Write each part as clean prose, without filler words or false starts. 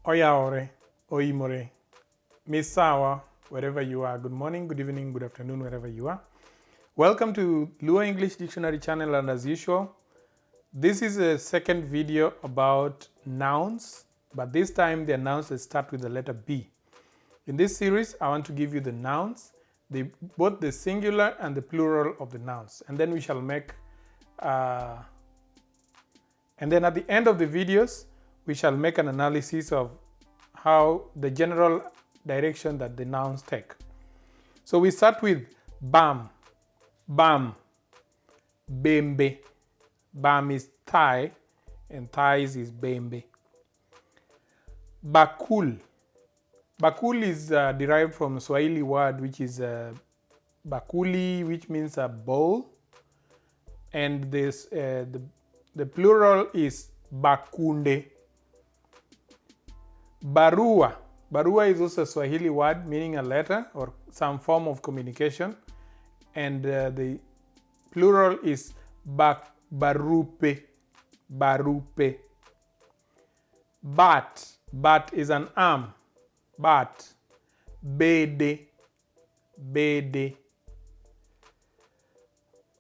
Oyaore, Oimore, Misawa, wherever you are. Good morning, good evening, good afternoon, wherever you are. Welcome to Luo English Dictionary channel, and as usual, this is a second video about nouns, but this time the nouns that start with the letter B. In this series, I want to give you the nouns, both the singular and the plural of the nouns, and then we shall make, and then at the end of the videos, we shall make an analysis of how the general direction that the nouns take. So we start with bam, bam, bembe. Bam is thigh, and thighs is bembe. Bakul. Bakul is derived from Swahili word which is bakuli, which means a bowl, and this the plural is bakunde. Barua. Barua is also a Swahili word meaning a letter or some form of communication, and the plural is barupe. Barupe. Bat. Bat is an arm. Bat. Bede. Bede.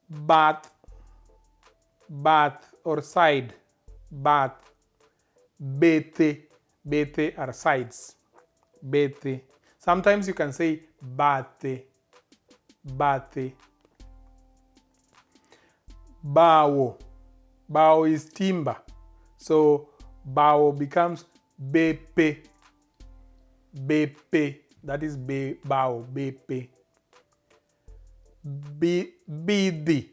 Bath. Bath or side. Bath. Bethe. Bethe are sides. Bethe. Sometimes you can say Bathe. Bathe. Bawo. Bawo is timber. So Bawo becomes Bepe. Bepe. That is Bawo. Bepe. Bidhi.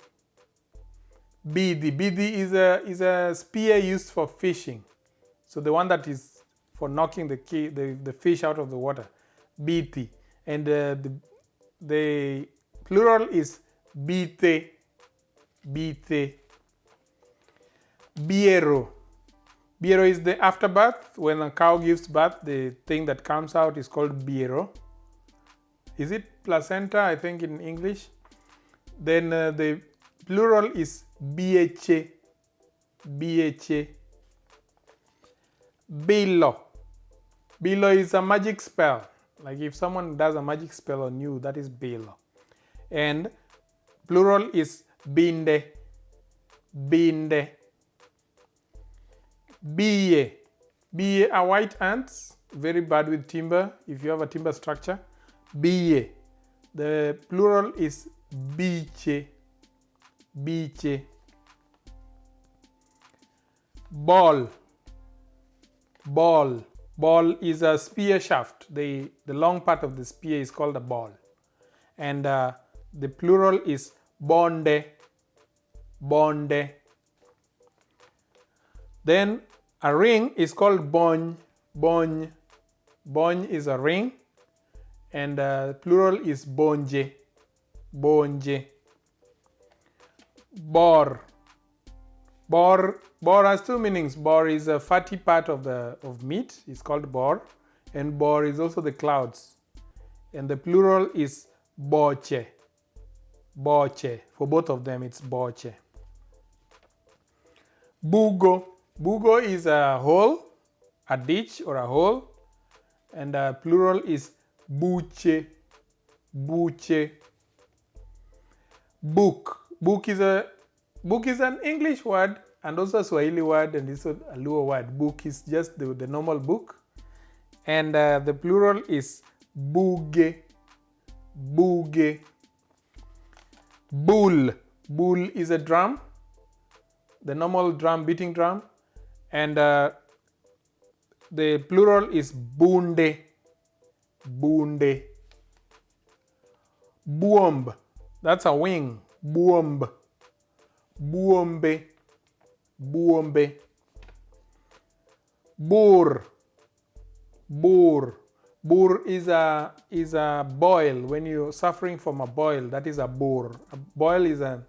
Bidhi. Bidhi is a spear used for fishing. So the one that is for knocking the fish out of the water. Bithi. And the plural is Bithe. Bithe. Biero. Biero is the afterbirth. When a cow gives birth, the thing that comes out is called Biero. Is it placenta, I think, in English? Then the plural is Bieche. Bieche. Bilo. Bilo is a magic spell. Like if someone does a magic spell on you, that is Bilo. And plural is Binde. Binde. Biye. Biye are white ants, very bad with timber, if you have a timber structure. Biye. The plural is Biche. Biche. Ball. Ball. Ball is a spear shaft. The long part of the spear is called a ball. And the plural is bonde. Bonde. Then a ring is called bony. Bony. Bony is a ring. And plural is bonje. Bonje. Bor. Bor has two meanings. Bor is a fatty part of meat. It's called bor. And bor is also the clouds. And the plural is boche. Boche. For both of them, it's boche. Bugo. Bugo is a hole, a ditch or a hole. And plural is buche. Buche. Book. Book is an English word and also a Swahili word, and it's a Luo word. Book is just the normal book. And the plural is buge. Buge. Bull. Bull is a drum, the normal drum, beating drum. And the plural is bunde. Bunde. Buomb. That's a wing. Buomb. Buombe. Buombe. Boor. Boor. Boor is a boil. When you're suffering from a boil, that is a boor. A boil is an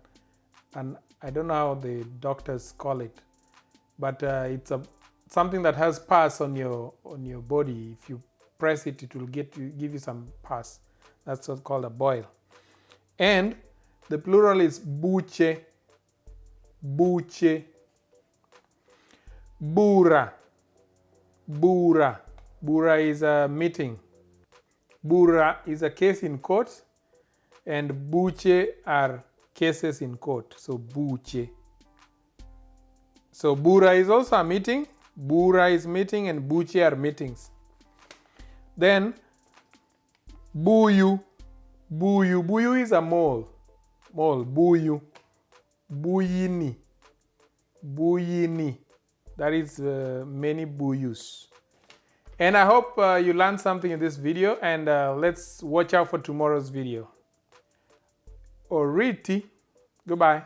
I don't know how the doctors call it, but it's something that has pus on your body. If you press it, it will give you some pus. That's what's called a boil. And the plural is buche. Buche. Bura. Bura. Bura is a meeting. Bura is a case in court, and buche are cases in court. So buche. So bura is also a meeting. Bura is meeting, and buche are meetings. Then buyu. Buyu. Buyu is a mole. Mole. Buyu. Buyini. Buyini. That is many buyus. And I hope you learned something in this video, and let's watch out for tomorrow's video. Alrighty. Goodbye.